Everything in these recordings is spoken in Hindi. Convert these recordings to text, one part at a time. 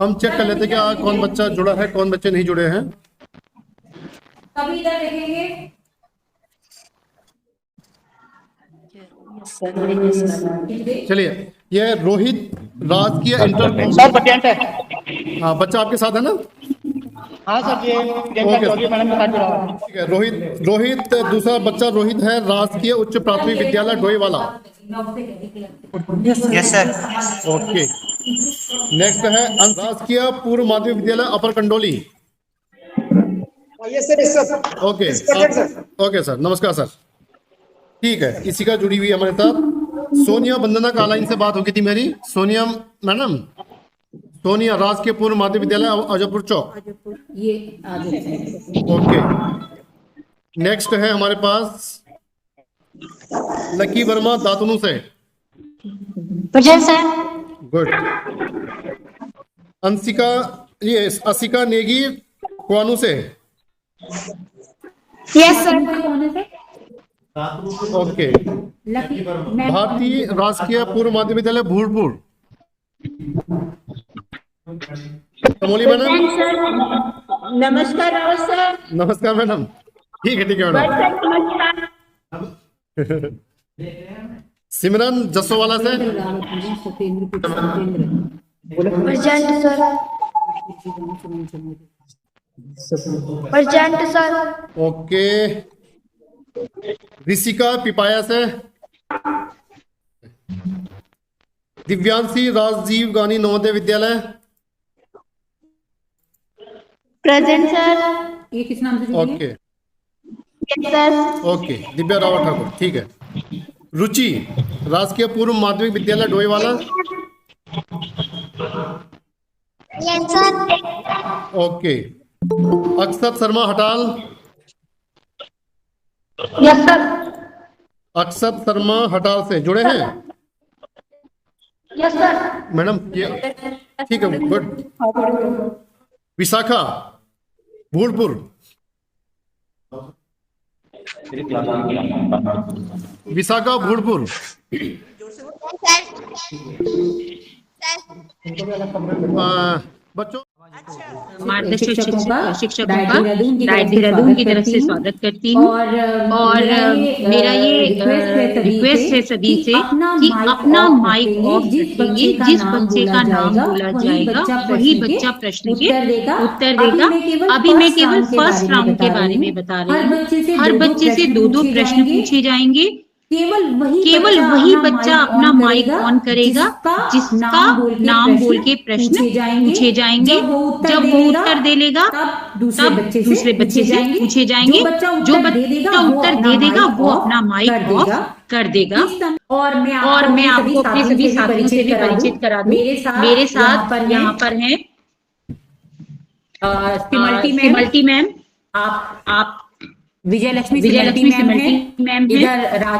हम चेक कर लेते हैं कि कौन बच्चा जुड़ा है, कौन बच्चे नहीं जुड़े हैं। कभी इधर देखेंगे। चलिए, ये रोहित राजकीय इंटर। सर पेटेंट है। हाँ, बच्चा आपके साथ है ना? हाँ सर, ये ओके मैडम के साथ जुड़ा हुआ है। ठीक है। रोहित दूसरा बच्चा रोहित है, राजकीय उच्च प्राथमिक विद्यालय Doiwala. Yes sir. Okay. Next है राजकीय पूर्व माध्यमिक विद्यालय upper Kandoli. Yes sir, yes sir. Okay okay sir, नमस्कार सर। ठीक है, इसी का जुड़ी हुई हमारे साथ सोनिया वंदना कालाइन से बात हो गई थी मेरी। सोनिया मैडम, सोनिया राजकीय पूर्व माध्यमिक विद्यालय अजयपुर चौक। ये आगे। ओके। नेक्स्ट है हमारे पास लकी वर्मा दातुनु से। Present sir. Good. Asika Negi कुआनु से। Yes sir. ओके। भारतीय राजकीय पूर्व माध्यमिक विद्यालय भूलपुर। कमोली मैडम। नमस्कार रावत सर। नमस्कार मैडम। ठीक है मैडम। नमस्कार। सिमरन जसोवाला से। Present sir. Present sir. Okay. Rishika Pipaya से। दिव्यांशी राजीव गांधी नवोदय विद्यालय। Present sir. ये किस नाम से? Okay yes sir. Okay. Divya Rawat Thakur. ठीक है। रुचि राजकीय पूर्व माध्यमिक विद्यालय Doiwala. Yes sir. Okay. Akshat Sharma Hatal. Yes sir. Akshat Sharma Hatal से जुड़े हैं यस सर। मैडम? ठीक है, गुड। विशाखा भूलपुर। विशाखा भूलपुर। बच्चों, मार्गदर्शक शिक्षकों का डाइट देहरादून की तरफ से स्वागत करती हूँ। और मेरा ये रिक्वेस्ट है सभी से कि अपना माइक ऑफ रखेंगे। जिस बच्चे का नाम बोला जाएगा वही बच्चा प्रश्न के उत्तर देगा। अभी मैं केवल फर्स्ट राउंड के बारे में बता रही हूँ। हर बच्चे से 2-2 प्रश्न पूछे जाएंगे। केवल वही बच्चा अपना माइक ऑन करेगा जिसका नाम बोल के प्रश्न पूछे जाएंगे। जब वो उत्तर दे लेगा तब दूसरे बच्चे से पूछे जाएंगे। जो बच्चा उत्तर दे देगा वो अपना माइक ऑफ कर देगा। और मैं आपको अपने सभी साथियों से भी परिचित करा दूं। मेरे साथ यहाँ पर हैं सिमल्टी मैम, आप विजयलक्ष्मी सिमल्टी मैम है,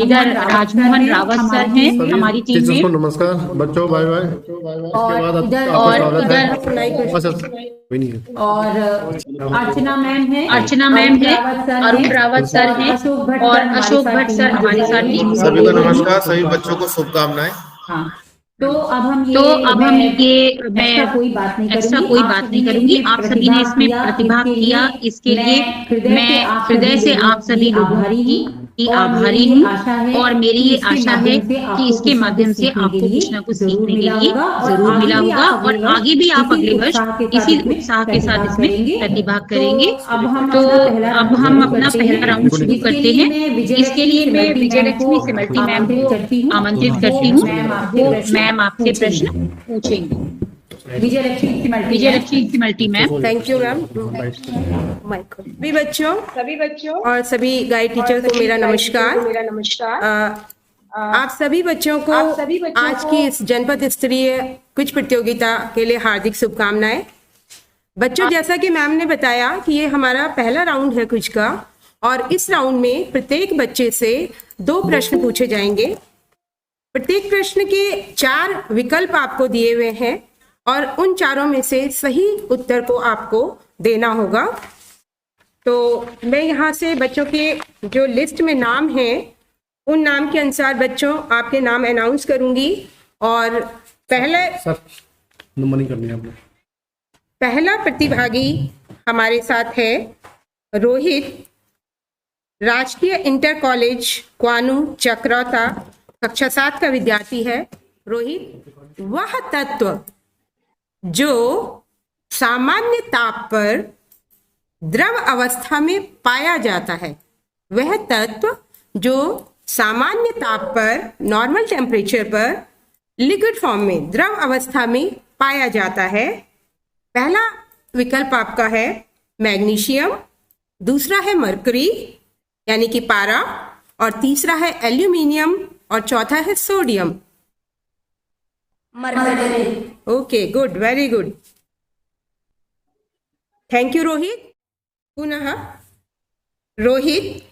इधर राजमोहन रावत सर हैं हमारी टीम में। नमस्कार बच्चों, बाय बाय। और इधर और अर्चना मैम है, अरुण रावत सर हैं और अशोक भट्ट सर हमारे साथ टीम में। सभी को नमस्कार, सभी बच्चों को शुभकामनाएं। हाँ, तो अब हम ये मैं एक्स्ट्रा कोई बात नहीं करूंगी। आप सभी ने इसमें प्रतिभाग किया, इसके लिए मैं हृदय से आप सभी लोगों की आभारी हूँ। और मेरी ये आशा है कि इसके माध्यम से आपको कुछ ना कुछ सीखने के लिए जरूर मिला होगा और आगे भी आप अगले वर्ष इसी उत्साह के साथ इसमें प्रतिभाग करेंगे। तो अब हम अपना पहला राउंड शुरू करते हैं। इसके लिए मैं विजयलक्ष्मी सिमल्टी मैम को आमंत्रित करती हूँ। वो मैम आपसे प्रश्न पूछेंगी। Vijayalakshmi Simalti ma'am. Thank you ma'am. सभी बच्चों और सभी गाइड टीचर को मेरा नमस्कार। आप सभी बच्चों को आज की इस जनपद स्तरीय क्विज प्रतियोगिता के लिए हार्दिक शुभकामनाएं। बच्चों, जैसा कि मैम ने बताया कि ये हमारा पहला राउंड है क्विज का और इस राउंड में प्रत्येक बच्चे से 2 प्रश्न पूछे जाएंगे। प्रत्येक प्रश्न के 4 विकल्प आपको दिए हुए हैं और उन चारों में से सही उत्तर को आपको देना होगा। तो मैं यहाँ से बच्चों के जो लिस्ट में नाम हैं उन नाम के अनुसार बच्चों आपके नाम अनाउंस करूंगी। और पहले सर नंबर नहीं करनी है आपने। पहला प्रतिभागी हमारे साथ है रोहित, राजकीय इंटर कॉलेज क्वानू चक्रौता, कक्षा 7 का विद्यार्थी है। रोहित, वह तत्व जो सामान्य ताप पर द्रव अवस्था में पाया जाता है, वह तत्व जो सामान्य ताप पर, नॉर्मल टेम्परेचर पर, लिक्विड फॉर्म में, द्रव अवस्था में पाया जाता है। पहला विकल्प आपका है मैग्नीशियम, दूसरा है मरकरी यानी कि पारा, और तीसरा है एल्यूमिनियम, और चौथा है sodium. Okay, good, very good, thank you Rohit. पुनः रोहित,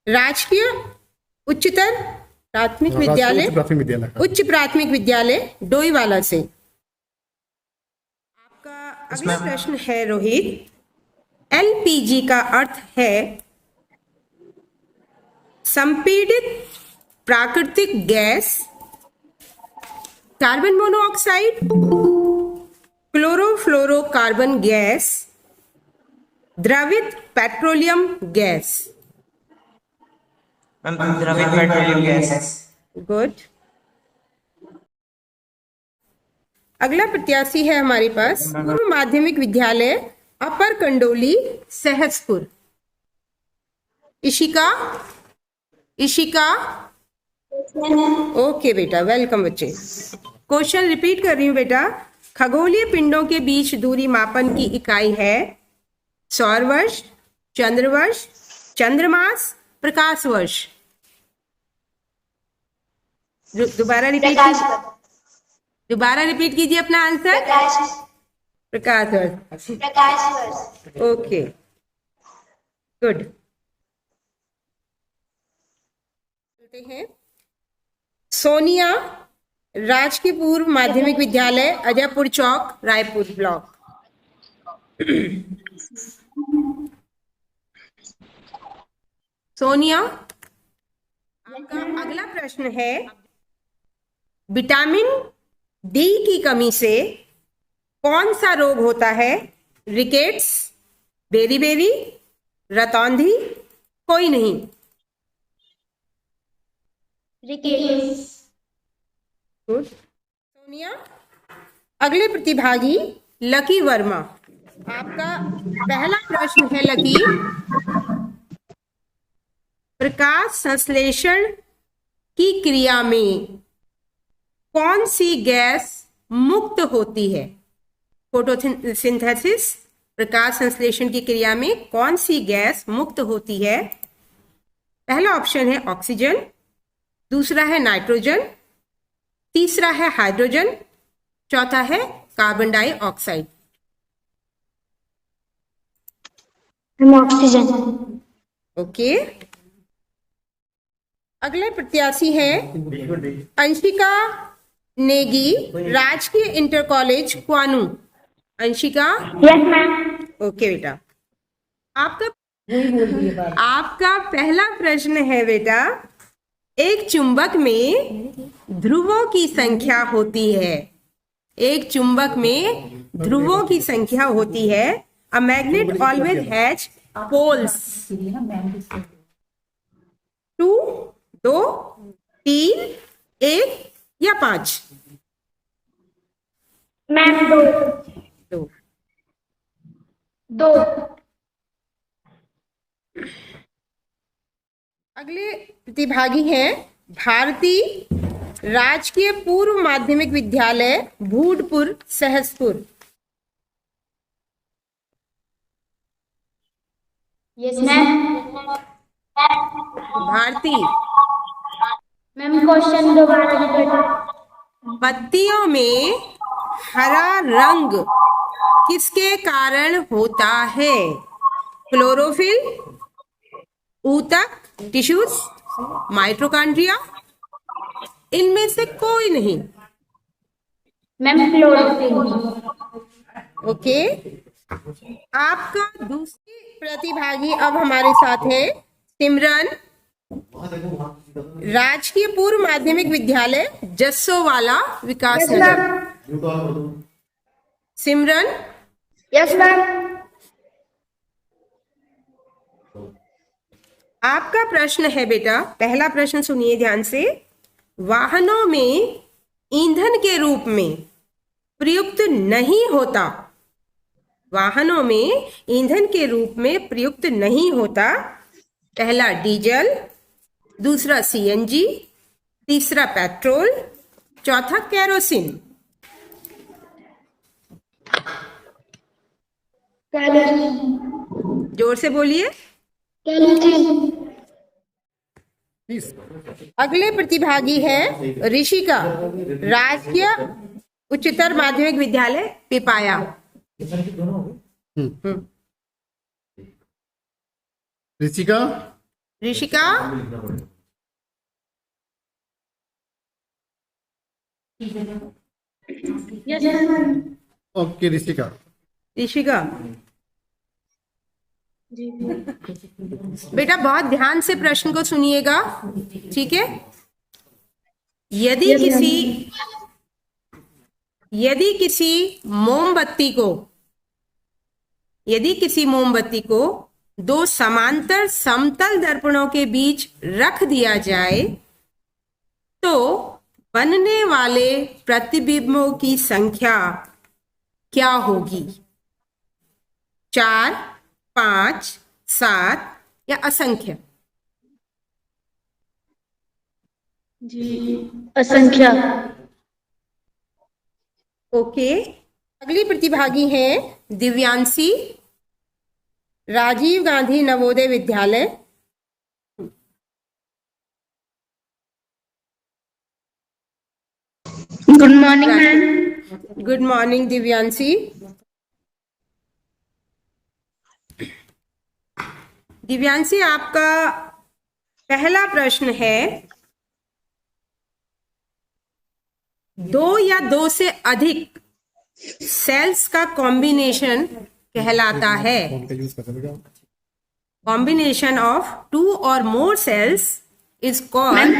राजकीय उच्चतर प्राथमिक विद्यालय, उच्च प्राथमिक विद्यालय डोईवाला से। आपका अगला प्रश्न है रोहित, एलपीजी का अर्थ है संपीड़ित प्राकृतिक gas, carbon monoxide, chlorofluorocarbon gas, द्रवित पेट्रोलियम गैस। द्रवित पेट्रोलियम गैस। गुड। अगला प्रत्याशी है हमारे पास पूर्व माध्यमिक विद्यालय अपर कंडोली सहसपुर। इशिका, इशिका, ओके बेटा, वेलकम बच्चे। क्वेश्चन रिपीट कर रही हूँ बेटा। खगोलीय पिंडों के बीच दूरी मापन की इकाई है सौर वर्ष, चंद्रवर्ष, चंद्रमास, प्रकाश वर्ष। दोबारा रिपीट कीजिए अपना आंसर। प्रकाश वर्ष। Okay, good. हैं सोनिया, राजकीय पूर्व माध्यमिक विद्यालय अजयपुर चौक, रायपुर ब्लॉक। सोनिया, आपका अगला प्रश्न है विटामिन डी की कमी से कौन सा रोग होता है? रिकेट्स, बेरी, रतौंधी, कोई नहीं। गुड सोनिया। अगले प्रतिभागी लकी वर्मा। आपका पहला प्रश्न है लकी, प्रकाश संश्लेषण की क्रिया में कौन सी गैस मुक्त होती है? फोटोसिंथेसिस, प्रकाश संश्लेषण की क्रिया में कौन सी गैस मुक्त होती है? पहला ऑप्शन है ऑक्सीजन, दूसरा है नाइट्रोजन, तीसरा है हाइड्रोजन, चौथा है कार्बन डाइऑक्साइड। ऑक्सीजन। ओके। अगले प्रत्याशी है अंशिका नेगी, राजकीय inter college Kwanu. Anshika, yes ma'am. Okay बेटा, आपका पहला प्रश्न है बेटा, एक चुंबक में ध्रुवों की संख्या होती है। एक चुंबक में ध्रुवों की संख्या होती है। A magnet always has poles. 2, 2, 3, 1 या 5? मैम 2। 2। अगले प्रतिभागी हैं भारती, राजकीय पूर्व माध्यमिक विद्यालय Bhudpur Sahaspur. Yes ma'am. Bharti, ma'am question दोबारा रिपीट। पत्तियों में हरा रंग किसके कारण होता है? क्लोरोफिल, ऊतक, टिश्यूज, माइटोकॉन्ड्रिया, इनमें से कोई नहीं। Ma'am chlorophyll. ओके। आपका दूसरी प्रतिभागी अब हमारे साथ है सिमरन, राजकीय पूर्व माध्यमिक विद्यालय जस्सोवाला विकास नगर। सिमरन, यस मैम। आपका प्रश्न है बेटा, पहला प्रश्न सुनिए ध्यान से। वाहनों में ईंधन के रूप में प्रयुक्त नहीं होता, वाहनों में ईंधन के रूप में प्रयुक्त नहीं होता। पहला डीजल, दूसरा सीएनजी, तीसरा पेट्रोल, चौथा केरोसिन। जोर से बोलिए। प्लीज। अगले प्रतिभागी है ऋषिका, राजकीय उच्चतर माध्यमिक विद्यालय पिपाया। ऋषिका। ऋषिका, ओके ऋषिका। ऋषिका बेटा बहुत ध्यान से प्रश्न को सुनिएगा, ठीक है। यदि किसी मोमबत्ती को दो समांतर समतल दर्पणों के बीच रख दिया जाए तो बनने वाले प्रतिबिंबों की संख्या क्या होगी? 4, 5, 7 या असंख्य? असंख्य। ओके। अगली प्रतिभागी हैं दिव्यांशी, राजीव गांधी नवोदय विद्यालय। Good morning ma'am. Good morning Divyanshi. Divyanshi, आपका पहला प्रश्न है, दो या दो से अधिक सेल्स का कॉम्बिनेशन कहलाता है। कॉम्बिनेशन ऑफ 2 और more cells is called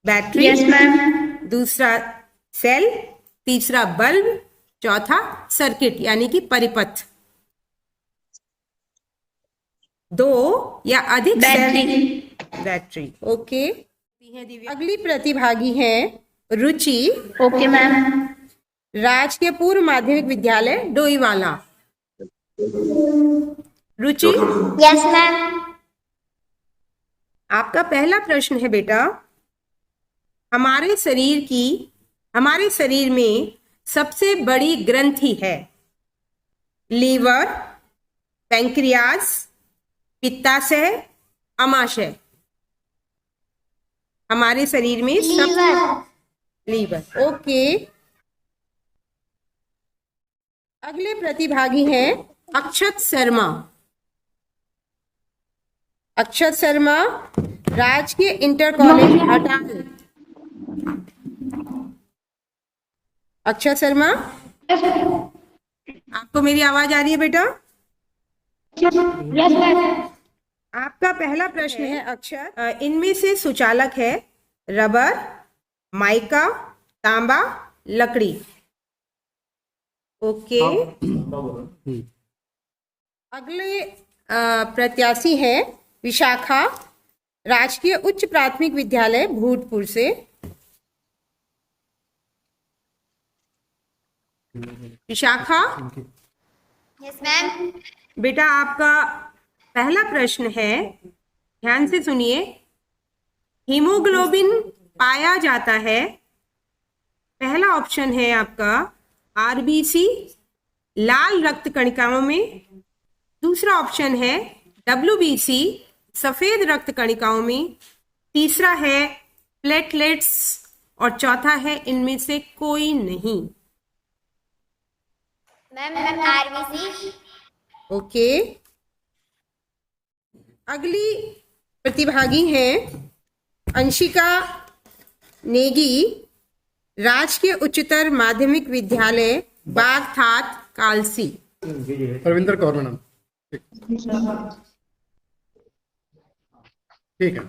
battery. Yes ma'am. दूसरा सेल, तीसरा बल्ब, चौथा सर्किट यानी कि परिपथ। दो या अधिक बैटरी। ओके। अगली प्रतिभागी है रुचि। Okay ma'am. राजकीय पूर्व माध्यमिक विद्यालय डोईवाला। रुचि, यस मैम। आपका पहला प्रश्न है बेटा, हमारे शरीर में सबसे बड़ी ग्रंथि है लीवर, पैंक्रियाज, पित्ताशय, अमाशय। हमारे शरीर में लीवर। ओके। अगले प्रतिभागी हैं अक्षत शर्मा। अक्षत शर्मा, राजकीय इंटर कॉलेज हटाल। अक्षत शर्मा, आपको मेरी आवाज आ रही है बेटा? Yes ma'am. आपका पहला प्रश्न है अक्षर, इनमें से सुचालक है रबर, माइका, तांबा, लकड़ी। ओके। अगले प्रत्याशी है विशाखा, राजकीय उच्च प्राथमिक विद्यालय भूतपुर से। Vishakha, yes ma'am. बेटा आपका पहला प्रश्न है, ध्यान से सुनिए। हीमोग्लोबिन पाया जाता है, पहला ऑप्शन है आपका आरबीसी, लाल रक्त कणिकाओं में। दूसरा ऑप्शन है डब्ल्यूबीसी, सफेद रक्त कणिकाओं में। तीसरा है प्लेटलेट्स और चौथा है इनमें से कोई नहीं। Ma'am RBC. ओके। अगली प्रतिभागी हैं अंशिका नेगी, राजकीय उच्चतर माध्यमिक विद्यालय बागथात कालसी। रविंदर कौर मैडम। ठीक है।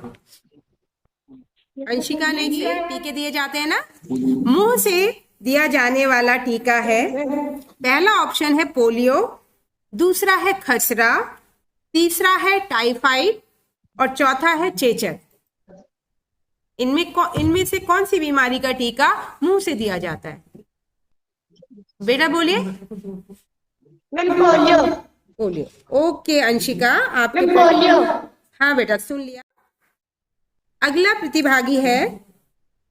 अंशिका नेगी, टीके दिए जाते हैं ना। मुंह से दिया जाने वाला टीका है, पहला ऑप्शन है पोलियो, दूसरा है खसरा, तीसरा है टाइफाइड और चौथा है चेचक। इनमें से कौन सी बीमारी का टीका मुंह से दिया जाता है? बेटा बोलिए। पोलियो। पोलियो। ओके अंशिका, आपके पोलियो। हाँ बेटा, सुन लिया। अगला प्रतिभागी है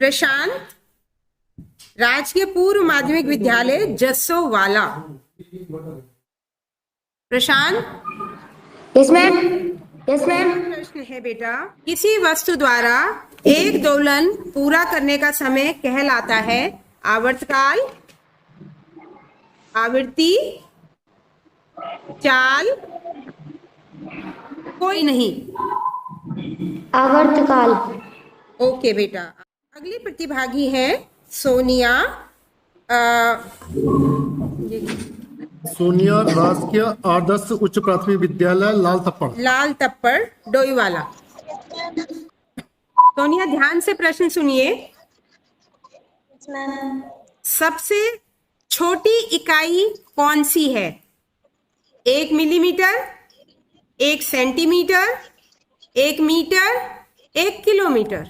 प्रशांत, राजकीय पूर्व माध्यमिक विद्यालय Jassowala. Prashant. Yes ma'am. Yes ma'am. प्रश्न है बेटा, किसी वस्तु द्वारा एक दोलन पूरा करने का समय कहलाता है आवर्तकाल, आवृत्ति, चाल, कोई नहीं? आवर्तकाल। ओके बेटा। अगली प्रतिभागी है सोनिया। सोनिया, राजकीय आदर्श उच्च प्राथमिक विद्यालय लाल थप्पड़। लाल तप्पड़ डोईवाला। सोनिया ध्यान से प्रश्न सुनिए। सबसे छोटी इकाई कौन सी है? 1 millimetre, 1 centimetre, 1 metre, 1 kilometre?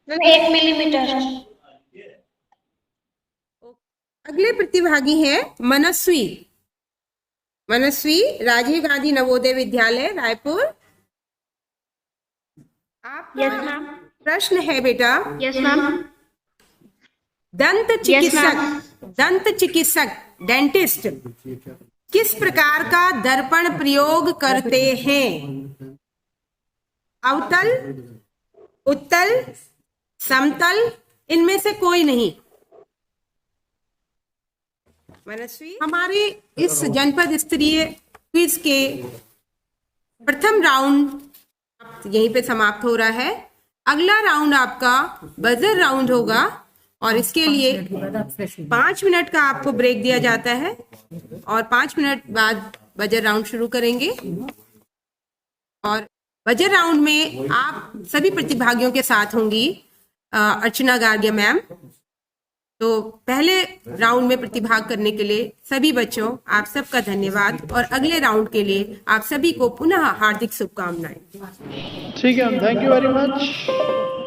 1 millimetre. अगले प्रतिभागी है मनस्वी। मनस्वी, राजीव गांधी नवोदय विद्यालय रायपुर। Yes ma'am. प्रश्न है बेटा, यस मैम। दंत चिकित्सक डेंटिस्ट किस प्रकार का दर्पण प्रयोग करते हैं? अवतल, उत्तल, समतल, इनमें से कोई नहीं? मनस्वी, हमारे इस जनपद स्तरीय क्विज के प्रथम राउंड यहीं पे समाप्त हो रहा है। अगला राउंड आपका बजर राउंड होगा और इसके लिए 5 मिनट का आपको ब्रेक दिया जाता है और 5 मिनट बाद बजर राउंड शुरू करेंगे। और बजर राउंड में आप सभी प्रतिभागियों के साथ होंगी अर्चना गार्गिया मैम। तो पहले राउंड में प्रतिभाग करने के लिए सभी बच्चों, आप सबका धन्यवाद और अगले राउंड के लिए आप सभी को पुनः हार्दिक शुभकामनाएं। ठीक है, थैंक यू वेरी मच।